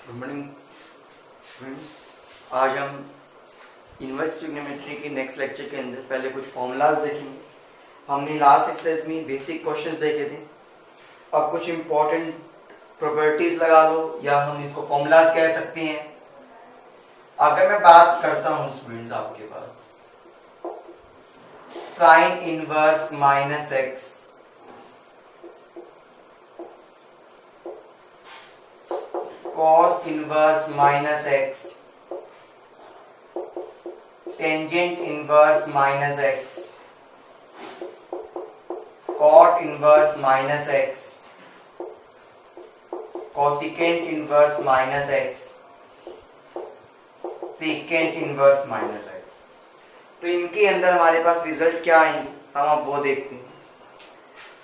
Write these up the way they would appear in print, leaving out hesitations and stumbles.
Good morning friends. आज हम inverse trigonometry के नेक्स्ट लेक्चर के अंदर पहले कुछ फॉर्मूलाज देखेंगे। हमने लास्ट एक्सरसाइज में बेसिक क्वेश्चंस देखे थे। अब कुछ इंपॉर्टेंट प्रॉपर्टीज लगा लो या हम इसको फॉर्मूलाज कह सकते हैं। अगर मैं बात करता हूं स्टूडेंट्स, आपके पास sine inverse minus x cos inverse minus x, tangent inverse minus x, cot inverse minus x, cosecant inverse minus x, secant inverse minus x। तो इनके अंदर हमारे पास रिजल्ट क्या आएंगे हम अब वो देखते हैं।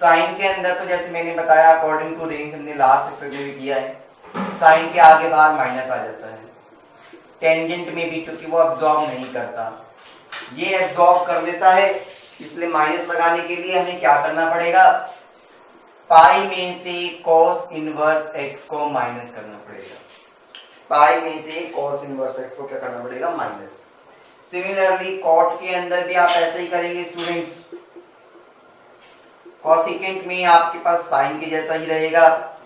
साइन के अंदर तो जैसे मैंने बताया अकॉर्डिंग टू रेंज हमने लास्ट एक्सरसाइज में किया है, साइन के आगे बाहर माइनस आ जाता है। टेंजेंट में भी क्योंकि वो एब्जॉर्ब नहीं करता, ये एब्जॉर्ब कर लेता है, इसलिए माइनस लगाने के लिए हमें क्या करना पड़ेगा, पाई में से cos इनवर्स x को माइनस करना पड़ेगा। पाई में से cos इनवर्स x को क्या करना पड़ेगा, माइनस। सिमिलरली कॉट के अंदर भी आप ऐसे ही करेंगे स्टूडेंट्स। कॉसिकेंट में आपके पास साइन के जैसा ही रहेगा,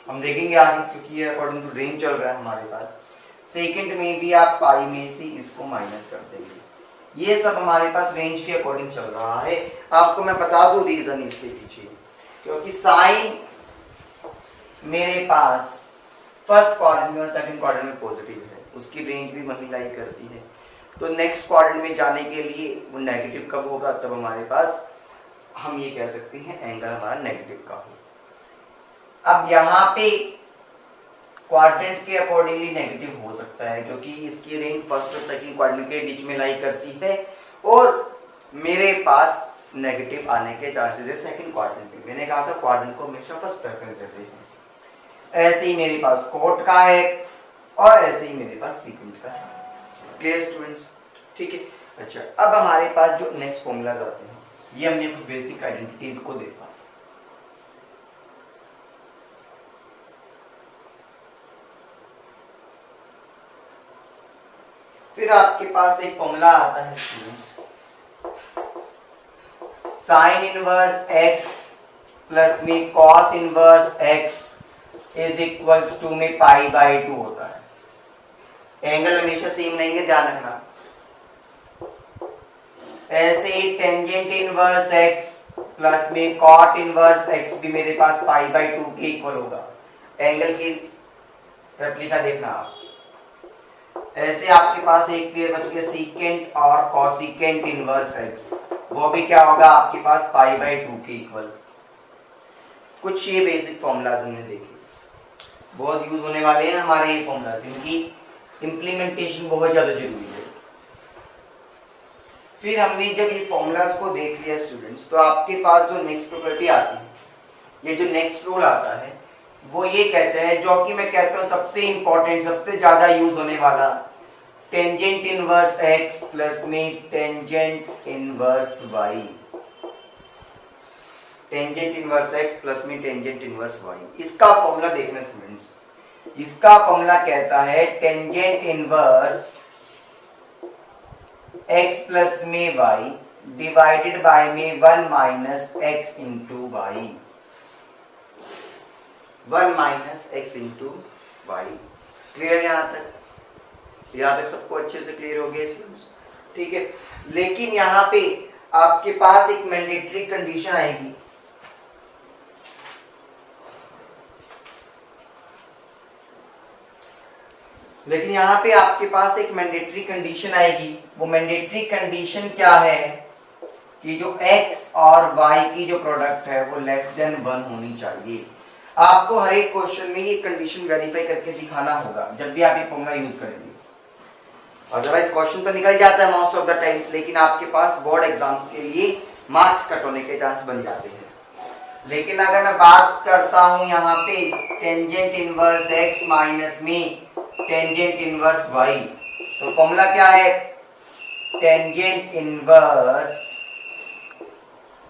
हम देखेंगे आगे क्योंकि ये अकॉर्डिंग टू रेंज चल रहा है हमारे पास। सेकंड में भी आप पाई में से इसको माइनस कर देंगे। ये सब हमारे पास रेंज के अकॉर्डिंग चल रहा है। आपको मैं बता दूं रीजन इसके पीछे, क्योंकि साइन मेरे पास फर्स्ट क्वाड्रेंट में और सेकंड क्वाड्रेंट में पॉजिटिव है, उसकी रेंज भी वही लाई करती है। तो नेक्स्ट क्वाड्रेंट में जाने के लिए वो नेगेटिव कब होगा, तब हमारे पास हम ये कह सकते हैं एंगल हमारा नेगेटिव का हो। अब यहाँ पे क्वाड्रेंट के अकॉर्डिंगली नेगेटिव हो सकता है क्योंकि इसकी रेंज फर्स्ट और सेकंड क्वाड्रेंट के बीच में लाई करती है और मेरे पास नेगेटिव आने के चांसेस है सेकंड क्वाड्रेंट में। मैंने कहा था क्वाड्रेंट को हमेशा फर्स्ट प्रेफरेंस देते हैं। ऐसे ही मेरे पास कोट का है और ऐसे ही मेरे पास सेकंड का है। Clear students? ठीक है। अच्छा, अब हमारे पास जो नेक्स्ट फॉर्मूलाज आते हैं, ये हमने कुछ बेसिक आइडेंटिटीज को देखा। फिर आपके पास एक फॉर्मूला आता है students, sine inverse x plus में cos inverse x is equals to में पाई बाई 2 होता है। एंगल हमेशा सेम नहीं है, ध्यान रखना। ऐसे ही टेंजेंट इनवर्स x प्लस में कॉट इनवर्स x भी मेरे पास पाई बाई 2 के इक्वल होगा। एंगल की रेप्लिका देखना आप। ऐसे आपके पास एक पेयर बच गया सीकेंट और कॉसिकेंट इनवर्स x, वो भी क्या होगा आपके पास पाई बाई 2 के इक्वल। कुछ ये बेसिक फॉर्मूलाज हमने देखे, बहुत यूज होने वाले हैं हमारे ये फॉर्मूलाज, इनकी इंप्लीमेंटेशन बहुत ज्यादा जरूरी है। फिर हमने जब ये फॉर्मूलाज को देख लिया स्टूडेंट्स, तो आपके पास जो नेक्स्ट प्रॉपर्टी आती है, ये जो नेक्स्ट रूल आता है, वो ये कहते हैं, जो कि मैं कहता हूं सबसे इंपॉर्टेंट, सबसे ज्यादा यूज होने वाला, टेंजेंट इनवर्स x प्लस में tangent inverse y। Tangent inverse x plus में टेंजेंट इनवर्स y, इसका फॉर्मूला देखना स्टूडेंट्स। इसका फॉर्मूला कहता है टेंजेंट इनवर्स x प्लस में y डिवाइडेड बाय में 1 minus x into y. 1 minus x into y. Clear? यहां तक सबको अच्छे से क्लियर हो गया स्टूडेंट्स? ठीक है। लेकिन यहां पे आपके पास एक मैंडेटरी कंडीशन आएगी। लेकिन यहां पे आपके पास एक मैंडेटरी कंडीशन आएगी। वो मैंडेटरी कंडीशन क्या है कि जो x और y की जो प्रोडक्ट है वो लेस देन 1 होनी चाहिए। आपको हर एक क्वेश्चन में ये कंडीशन वेरीफाई करके दिखाना होगा जब भी आप ये फॉर्मूला यूज करेंगे। अदरवाइज क्वेश्चन तो निकल जाता है मोस्ट ऑफ द टाइम्स, लेकिन आपके पास बोर्ड एग्जाम्स के लिए मार्क्स कट होने के चांस बन जाते हैं। लेकिन अगर मैं बात करता हूं यहाँ पे टेंजेंट इनवर्स x माइनस में टेंजेंट इनवर्स y, तो फॉर्मूला क्या है, tangent inverse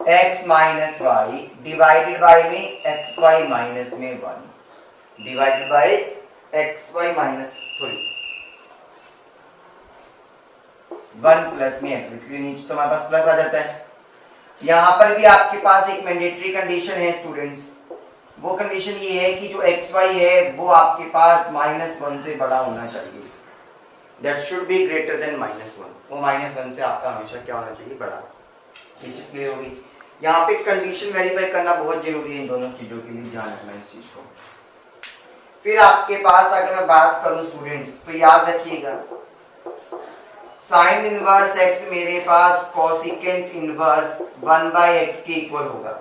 x minus y divided by में एक्स वाई माइनस में 1। Divided by x y minus 1 plus में एक्स, क्योंकि नीचे तो हमारे पास प्लस आ जाता है। यहां पर भी आपके पास एक मैंडेटरी कंडीशन है स्टूडेंट्स, वो कंडीशन ये है कि जो एक्स वाई है वो आपके पास -1 से बड़ा होना चाहिए, that should be greater than -1, वो -1 से आपका हमेशा क्या होना चाहिए, बड़ा। ये चीज क्लियर होगी। यहाँ पे कंडीशन वेरीफाई करना बहुत जरूरी है इन दोनों चीजों के लिए, ध्यान रखना इस चीज को। फिर आपके पास अगर मैं बात करूं स्टूडेंट्स, तो याद रखिएगा साइन इनवर्स x मेरे पास कोसिकेंट इनवर्स 1/x के इक्वल होगा,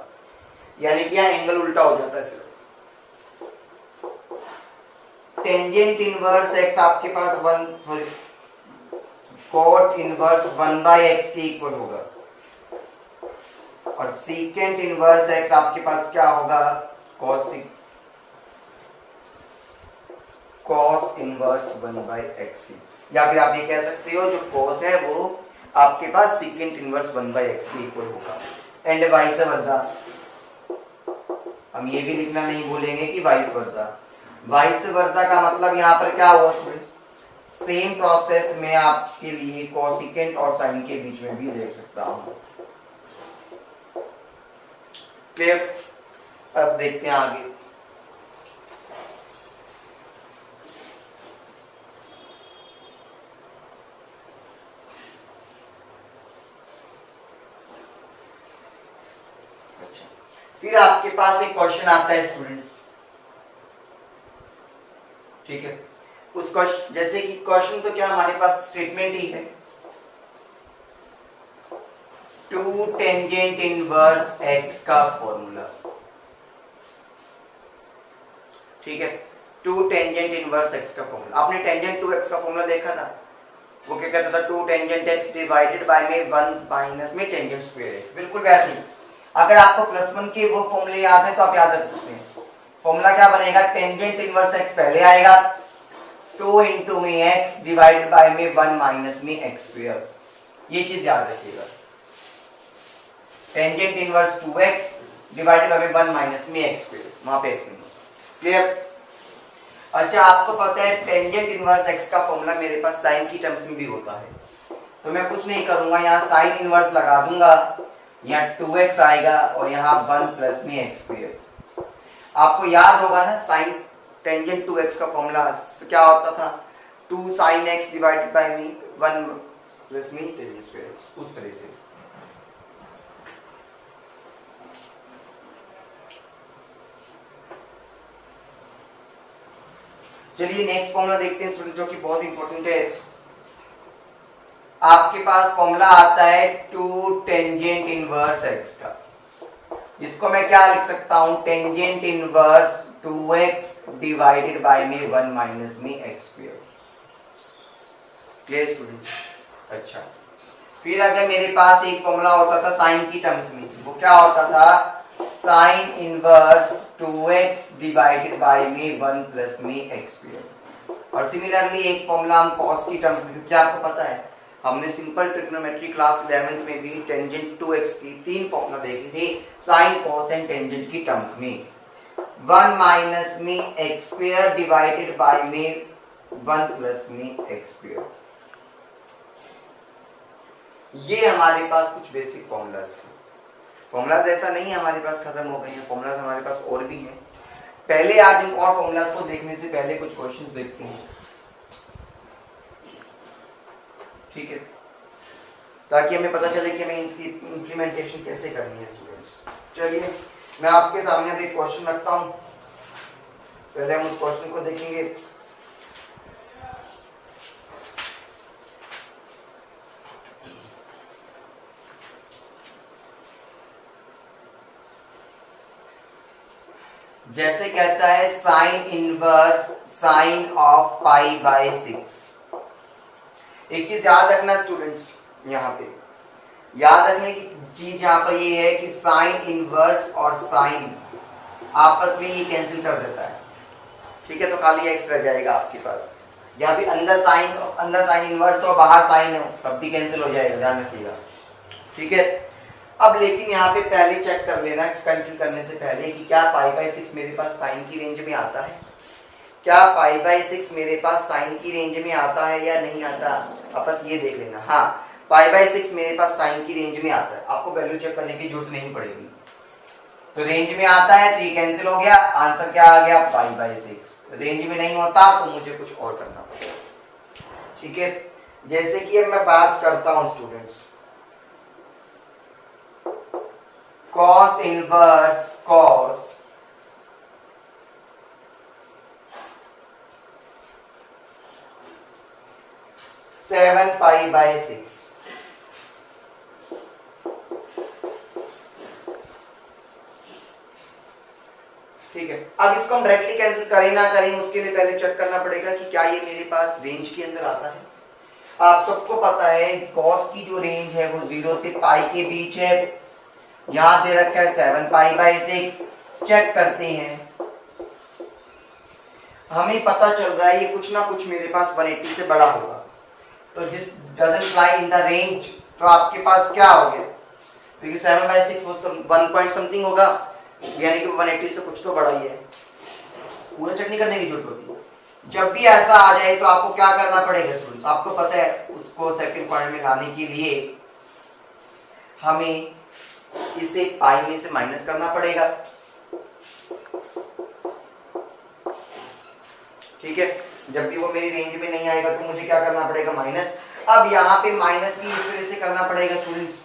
यानी कि यहाँ एंगल उल्टा हो जाता है सिर्फ। टेंजेंट इनवर्स x आपके पास कोट इनवर्स 1/x के इक्वल होगा, और सीकेंट इनवर्स x आपके पास क्या होगा, cos इनवर्स 1/x की, या फिर आप ये कह सकते हो जो cos है वो आपके पास सीकेंट इनवर्स 1/x के इक्वल होगा, एंड वाइस वर्सा। हम ये भी लिखना नहीं भूलेंगे कि वाइस वर्सा। वाइस वर्सा का मतलब यहाँ पर क्या हुआ स्टूडेंट्स, सेम प्रोसेस में आपके लिए कोसिकेंट और साइन के बीच में भी देख सकता हूं। क्लियर? अब देखते हैं आगे। अच्छा, फिर आपके पास एक क्वेश्चन आता है स्टूडेंट, ठीक है। उस क्वेश्चन, जैसे कि क्वेश्चन तो क्या हमारे पास स्टेटमेंट ही है, 2 टेंजेंट इनवर्स x का फॉर्मूला, ठीक है। 2 टेंजेंट इनवर्स x का फॉर्मूला, आपने टेंजेंट 2x का फॉर्मूला देखा था, वो क्या कहता था, 2 टेंजेंट x डिवाइडेड बाय में 1 माइनस में टेंजेंट स्क्वायर x, बिल्कुल वैसे ही। अगर आपको +1 के वो फॉर्मूले याद है तो आप याद रख सकते हैं। फॉर्मूला क्या बनेगा, टेंजेंट इनवर्स x पहले आएगा, 2 इंटू में x डिवाइडेड बाय में 1 माइनस में x स्क्वायर, ये चीज याद रखिएगा। Tangent inverse 2x divided by 1 minus में x स्क्वायर, वहां पे x नहीं। क्लियर? अच्छा, आपको पता है टेंजेंट इनवर्स x का फॉर्मूला मेरे पास साइन की टर्म्स में भी होता है, तो मैं कुछ नहीं करूंगा, यहाँ साइन इनवर्स लगा दूंगा, यहाँ 2x आएगा और यहाँ 1 प्लस में x स्क्वायर। आपको याद होगा ना साइन टेंजेंट 2x का फॉर्मूला क्या होता था, 2 sin x डिवाइडेड बाय में 1 प्लस में टेंजेंट स्क्वायर, उस तरह से। चलिए नेक्स्ट फॉर्मूला देखते हैं स्टूडेंट, जो कि बहुत इंपॉर्टेंट है। आपके पास फॉर्मूला आता है 2 टेंजेंट इनवर्स x का, इसको मैं क्या लिख सकता हूं, tangent inverse 2x divided by में 1 माइनस में x स्क्वायर। Clear student? अच्छा, फिर अगर मेरे पास एक फॉर्मूला होता था साइन की टर्म्स में, वो क्या होता था, sine inverse 2x divided by में 1 प्लस में x स्क्वायर। और सिमिलरली एक फॉर्मूला हम cos की टर्म्स में, क्या आपको पता है हमने सिंपल ट्रिग्नोमेट्री क्लास 11th में भी टेंजेंट 2x की 3 फॉर्मूला देखे थे, साइन cos एंड टेंजेंट की टर्म्स में। 1 माइनस में x स्क्वायर डिवाइडेड बाय में 1 प्लस में x स्क्वायर, ये हमारे पास कुछ बेसिक फॉर्मूलाज थे। फॉर्मूलाज ऐसा नहीं है हमारे पास खत्म हो गए हैं, फॉर्मूलाज हमारे पास और भी हैं। पहले आज हम और फॉर्मूलाज को देखने से पहले कुछ क्वेश्चंस देखते हैं, ठीक है, ताकि हमें पता चले कि हमें इसकी इंप्लीमेंटेशन कैसे करनी है स्टूडेंट्स। चलिए मैं आपके सामने अभी एक क्वेश्चन रखता हूं, पहले हम उस क्वेश्चन को देखेंगे। जैसे कहता है sine inverse sine of pi by 6। एक चीज याद रखना स्टूडेंट्स, यहाँ पे याद रखने की चीज यहाँ पर ये है कि साइन इनवर्स और साइन आपस में ये कैंसिल कर देता है, ठीक है, तो खाली एक्स रह जाएगा आपके पास। या फिर अंदर साइन इनवर्स और बाहर साइन हो तब भी कैंसिल हो जाएगा, ध्यान रखिएगा, ठीक है। अब लेकिन यहाँ पे पहले चेक कर लेना कैंसिल करने से पहले कि क्या पाई बाय 6 मेरे पास साइन की रेंज में आता है। क्या पाई बाई 6 मेरे पास साइन की रेंज में आता है या नहीं आता? आप बस ये देख लेना। हाँ, पाई बाई 6 मेरे पास साइन की रेंज में आता है, आपको वैल्यू चेक करने की जरूरत नहीं पड़ेगी। तो रेंज में आता है तो ये कैंसिल हो गया, आंसर क्या आ गया? Pi by 6। रेंज में नहीं होता तो मुझे कुछ और करना पड़ेगा। ठीक है, जैसे कि अब मैं बात करता हूं students, cos inverse cos 7 pi by 6। ठीक है, अब इसको हम डायरेक्टली कैंसिल करें ना करें उसके लिए पहले चेक करना पड़ेगा कि क्या ये मेरे पास रेंज के अंदर आता है। आप सबको पता है कॉस की जो रेंज है वो 0 से पाई के बीच है। यहां दे रखा है 7 पाई बाई 6। चेक करते हैं, हमें पता चल रहा है ये कुछ ना कुछ मेरे पास 180 से बड़ा होगा। तो this doesn't lie in the range. तो आपके पास क्या हो गया? क्योंकि 7 बाई 6 वो 1 पॉइंट समथिंग होगा, यानी कि 180 से कुछ तो बड़ा ही है। पूरा चेक नहीं करने की जरूरत होती। जब भी ऐसा आ जाए तो आपको क्या करना पड़ेगा स्टूडेंट्स? आपको पता है उसको सेकंड पॉइंट में लाने के लिए हमें इसे पाई में से माइनस करना पड़ेगा। ठीक है, जब भी वो मेरी रेंज में नहीं आएगा तो मुझे क्या करना पड़ेगा? माइनस। अब यहाँ पे माइनस भी इस तरह से करना पड़ेगा स्टूडेंट्स,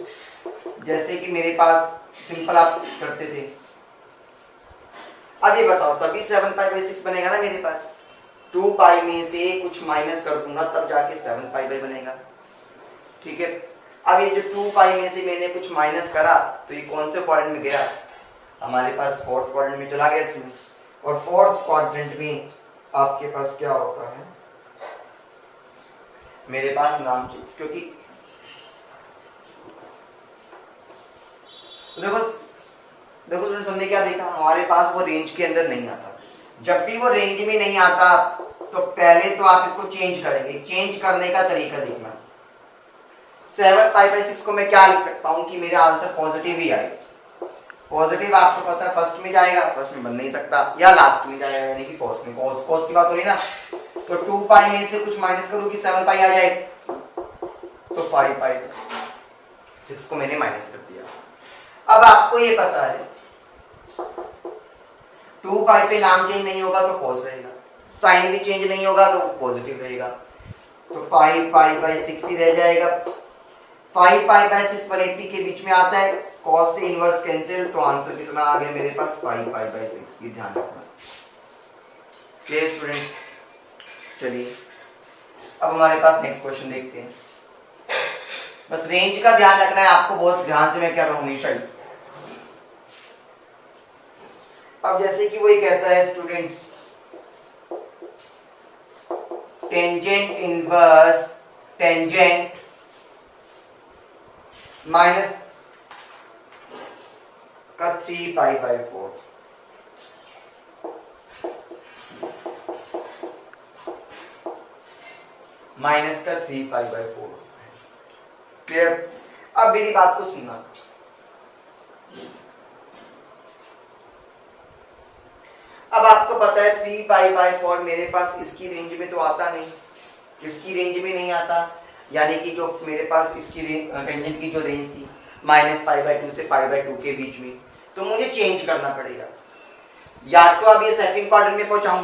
जैसे कि मेरे पास सिंपल आप करते थे। अब ये बताओ, तभी 7 पाई बाई 6 बनेगा ना मेरे पास। 2 पाई में से कुछ माइनस कर दूंगा तब जाके 7 पाई बाई बनेगा। ठीक है, अब ये जो 2 पाई में से मैंने कुछ माइनस करा तो ये कौन से क्वाड्रेंट में गया? हमारे पास फोर्थ क्वाड्रेंट में चला गया स्टूडेंट्स। और फोर्थ क्वाड्रेंट में आपके पास क्या होता है? मेरे पास नाम चेंज, क्योंकि देखो स्टूडेंट्स, हमने क्या देखा? हमारे पास वो रेंज के अंदर नहीं आता। जब भी वो रेंज में नहीं आता तो पहले तो आप इसको चेंज करेंगे। चेंज करने का तरीका देखना। 7 पाई बाई 6 को मैं क्या लिख सकता हूं कि मेरा आंसर पॉजिटिव ही आए। पॉजिटिव आपको पता है फर्स्ट में जाएगा, फर्स्ट में बन नहीं सकता, या लास्ट में जाएगा यानी कि फोर्थ में। कॉस की बात हो रही ना, तो 2 पाई में से कुछ माइनस करो कि 7 पाई आ जाए, तो 5 पाई 6 को मैंने माइनस कर दिया। अब आपको ये पता है 2 पाई पे नाम चेंज नहीं होगा तो कॉस रहेगा, साइन भी चेंज नहीं होगा तो पॉजिटिव रहेगा, तो 5 पाई बाई 6 ही रह जाएगा। 5 पाई बाई 6 180 के बीच में आता है, कॉस से इनवर्स कैंसिल, तो आंसर कितना आ गया मेरे पास? 5 पाई बाई 6। ये ध्यान रखना। Clear students? चलिए अब हमारे पास नेक्स्ट क्वेश्चन देखते हैं। बस रेंज का ध्यान रखना है आपको, बहुत ध्यान से मैं कह रहा हूं हमेशा ही। अब जैसे कि वही कहता है students, tangent inverse tangent minus का 3 पाई बाई 4। माइनस का 3 पाई बाई 4। क्लियर? अब मेरी बात को सुनना। अब आपको पता है 3 पाई बाई 4 मेरे पास इसकी रेंज में तो आता नहीं, किसकी रेंज में नहीं आता? यानी कि जो मेरे पास इसकी टेंजेंट की जो रेंज थी माइनस पाई बाई 2 से पाई बाई 2 के बीच में, तो मुझे चेंज करना पड़ेगा। या तो अब ये सेकंड क्वाड्रेंट में पहुंचाऊं,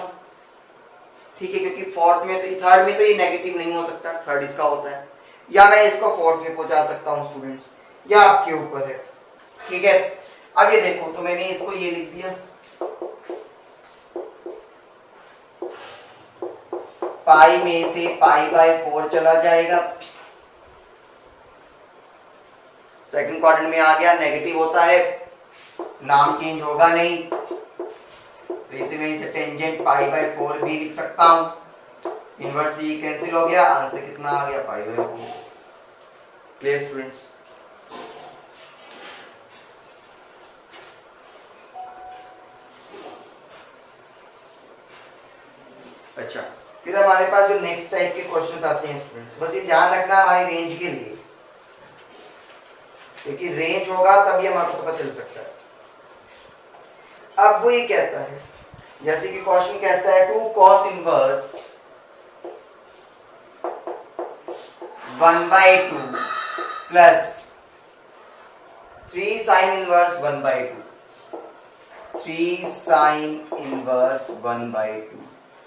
ठीक है, क्योंकि फोर्थ में तो थर्ड में तो ये नेगेटिव नहीं हो सकता, थर्ड इसका होता है, या मैं इसको फोर्थ में पहुंचा सकता हूं स्टूडेंट्स, या आपके ऊपर है। ठीक है, अब ये देखो, तो मैंने इसको ये लिख दिया, पाई में से पाई बाई 4 चला जाएगा, सेकंड क्वाड्रेंट में आ गया, नेगेटिव होता है, नाम चेंज होगा नहीं, तो इसे मैं इसे टेंजेंट पाई बाई 4 भी लिख सकता हूं। इनवर्स ये कैंसिल हो गया, आंसर कितना आ गया? Pi by 4। Clear students? अच्छा, फिर हमारे पास जो नेक्स्ट टाइप के क्वेश्चंस आते हैं स्टूडेंट्स, बस ये ध्यान रखना हमारी रेंज के लिए, क्योंकि रेंज होगा तभी हमारे को पता चल सकता है। अब वो ये कहता है जैसे कि क्वेश्चन कहता है 2 cos inverse 1/2 plus 3 sin inverse 1/2, 3 sin inverse 1/2।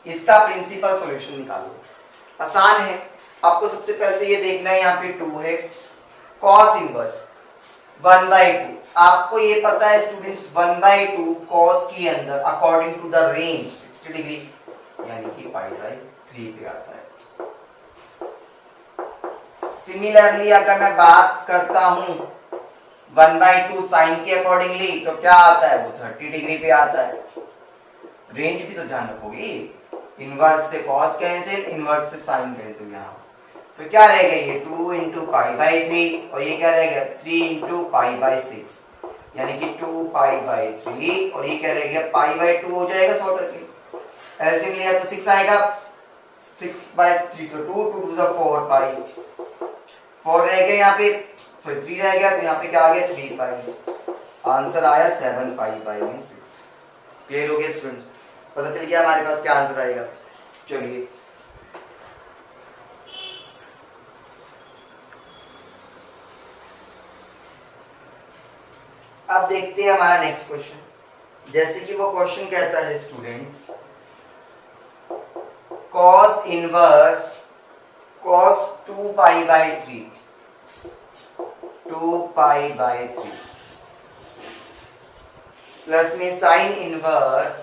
इसका प्रिंसिपल सॉल्यूशन निकालो। आसान है, आपको सबसे पहले तो ये देखना है, यहाँ पे 2 है, cos इनवर्स 1/2। आपको ये पता है स्टूडेंट्स 1/2 cos के अंदर according to the range 60 degree यानी कि π/3 पे आता है। सिमिलरली अगर मैं बात करता हूं 1/2 साइन के अकॉर्डिंगली तो क्या आता है, वो 30 डिग्री पे आता है। रेंज भी तो ध्यान रखोगी, इनवर्स से cos कैंसिल, इनवर्स से साइन कैंसिल। यहाँ तो क्या रहेगा, ये 2 इंटू π/3 और ये क्या रहेगा 3 इंटू π/6 यानी कि 2π/3 और ये क्या रहेगा π/2 हो जाएगा शॉर्ट करके। एलसीएम लिया तो 6 आएगा, 6/3 तो 2, 2 2 4 पाई, 4 रह गया यहाँ पे, सॉरी 3 रह गया, तो यहाँ पे क्या आ गया 3 पाई। आंसर आया 7π/6। क्लियर हो गया स्टूडेंट्स, पता चल गया हमारे पास क्या आंसर आएगा। चलिए अब देखते हैं हमारा नेक्स्ट क्वेश्चन। जैसे कि वो क्वेश्चन कहता है students cos inverse cos 2π/3 plus में sin इनवर्स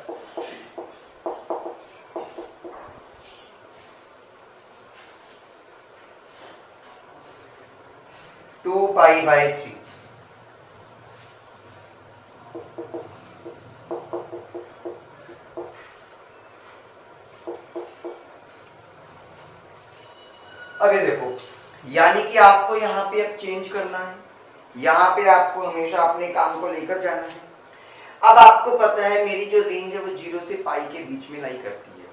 2π/3। अब ये देखो, यानी कि आपको यहाँ पे अब चेंज करना है, यहाँ पे आपको हमेशा अपने काम को लेकर जाना है। अब आपको पता है मेरी जो रेंज है वो 0 से पाई के बीच में लाई करती है,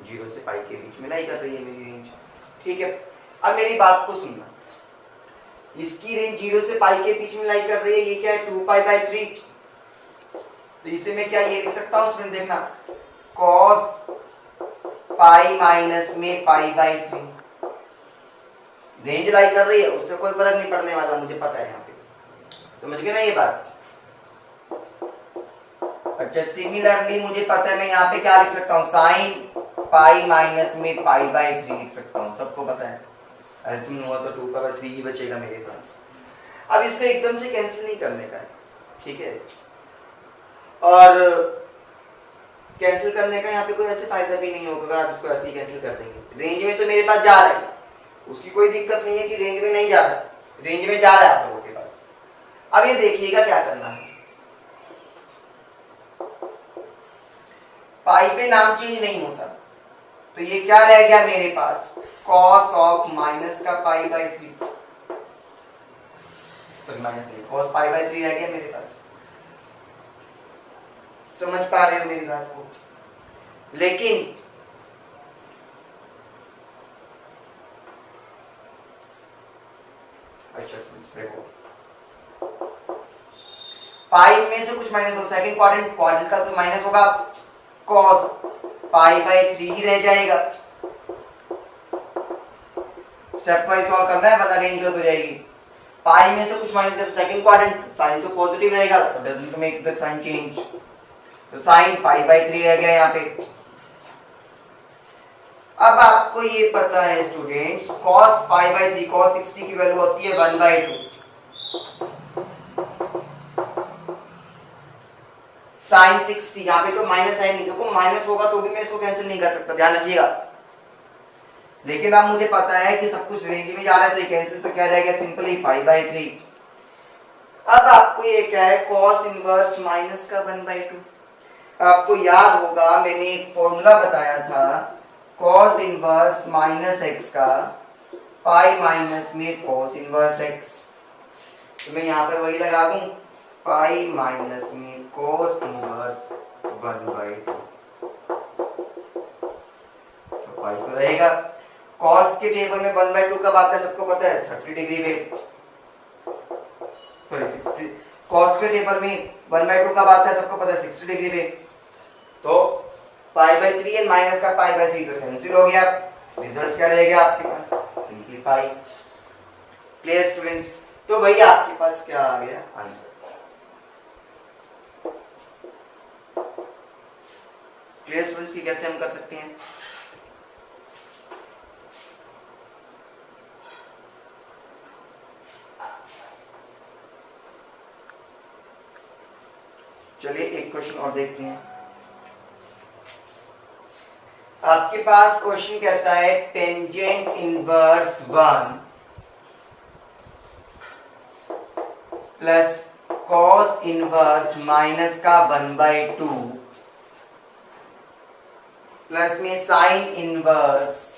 0 से पाई के बीच में लाई कर रही है मेरी रेंज, ठीक है। अब मेरी बात को सुनना, इसकी रेंज 0 से पाई के बीच में लाई कर रही है, ये क्या है 2π/3, तो इसे मैं क्या ये लिख सकता हूँ स्टूडेंट, देखना cos पाई माइनस में π/3 रेंज लाई कर रही है, उससे कोई फर्क नहीं पड़ने वाला, मुझे पता है। यहाँ पे समझ गए ना ये बात। अच्छा सिमिलरली मुझे पता है मैं यहाँ पे क्या लिख सकता हूँ, साइन पाई माइनस में π/3 लिख सकता हूँ, सबको पता है। एल्सियम हुआ तो 2π/3 ही बचेगा मेरे पास। अब इसको एकदम से कैंसिल नहीं करने का है, ठीक है, और कैंसिल करने का यहाँ पे कोई ऐसे फायदा भी नहीं होगा अगर आप इसको ऐसे ही कैंसिल कर देंगे। रेंज में तो मेरे पास जा रहा है, उसकी कोई दिक्कत नहीं है कि रेंज में नहीं जा रहा, रेंज में जा रहा है आप लोगों के पास। अब ये देखिएगा क्या करना है, पाई पे नाम चेंज नहीं होता, तो ये क्या रह गया मेरे पास cos ऑफ माइनस का π/3, सॉरी माइनस नहीं, cos π/3 रह गया मेरे पास। समझ पा रहे हो मेरी बात को। लेकिन अच्छा देखो, पाई में से कुछ माइनस हो, सेकंड क्वाड्रेंट का तो माइनस होगा, cos π/3 ही रह जाएगा। स्टेप वाइज सॉल्व करना है, बता रेंज हो जाएगी। पाई में से कुछ माइनस कर, सेकंड क्वाड्रेंट साइन तो पॉजिटिव रहेगा, तो doesn't make the sine change, तो साइन π/3 रह गया यहाँ पे। अब आपको ये पता है स्टूडेंट्स cos π/3, cos 60 की वैल्यू होती है 1/2, साइन 60, यहाँ पे तो माइनस है नहीं, देखो माइनस होगा तो भी मैं इसको कैंसिल नहीं कर सकता, ध्यान रखिएगा। लेकिन अब मुझे पता है कि सब कुछ रेंज में जा रहा है, तो ये कैंसिल तो क्या रहेगा सिंपली π/3। अब आपको ये क्या है cos इनवर्स माइनस का 1/2। आपको याद होगा मैंने एक फॉर्मूला बताया था cos इनवर्स माइनस x का पाई माइनस में cos इनवर्स x, तो मैं यहाँ पर वही लगा दूं, पाई माइनस में cos इनवर्स 1/2, तो पाई तो रहेगा। cos के टेबल में 1/2 कब आता है सबको पता है, 30 डिग्री पे, सॉरी 60, cos के टेबल में 1/2 कब आता है सबको पता है 60 डिग्री पे, तो पाई बाई 3 एंड माइनस का पाई बाई 3 तो कैंसिल हो गया, रिजल्ट क्या रहेगा आपके पास, सिंपलीफाई। Clear students? तो वही आपके पास क्या आ गया आंसर। Clear students? की कैसे हम कर सकते हैं? चलिए एक क्वेश्चन और देखते हैं। आपके पास क्वेश्चन कहता है tangent inverse 1 plus cos inverse minus का 1/2 प्लस में साइन इनवर्स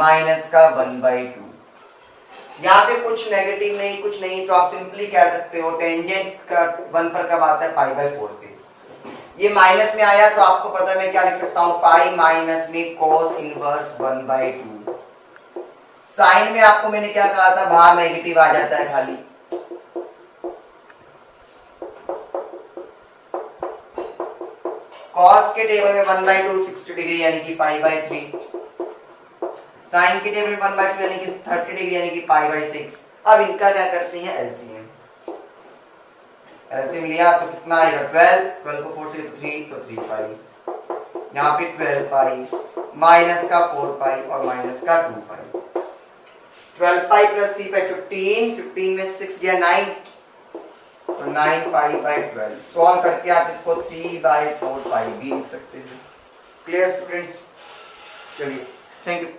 माइनस का 1/2। यहाँ पे कुछ नेगेटिव नहीं, कुछ नहीं, तो आप सिंपली कह सकते हो टेंजेंट का 1 पर कब आता है, पाई बाई 4 पे। ये माइनस में आया तो आपको पता है मैं क्या लिख सकता हूँ, पाई माइनस में cos इनवर्स 1/2। साइन में आपको मैंने क्या कहा था, बाहर नेगेटिव आ जाता है खाली। cos के टेबल में 1/2 60 डिग्री यानी कि पाई बाई 3, साइन के टेबल में 1/2 यानी कि 30 डिग्री यानी कि पाई बाई 6। अब इनका क्या करते हैं, एलसीएम। एलसीएम लिया तो कितना आएगा, 12 को 4 से तो 3 तो 3 पाई, यहाँ पे 12 पाई माइनस का 4 पाई और माइनस का 2 पाई। 12 पाई प्लस 3 पाई 15 में 6 गया 9 तो 9 पाई बाई 12। सॉल्व करके आप इसको 3/4 पाई भी लिख सकते हैं। Clear students? चलिए थैंक यू।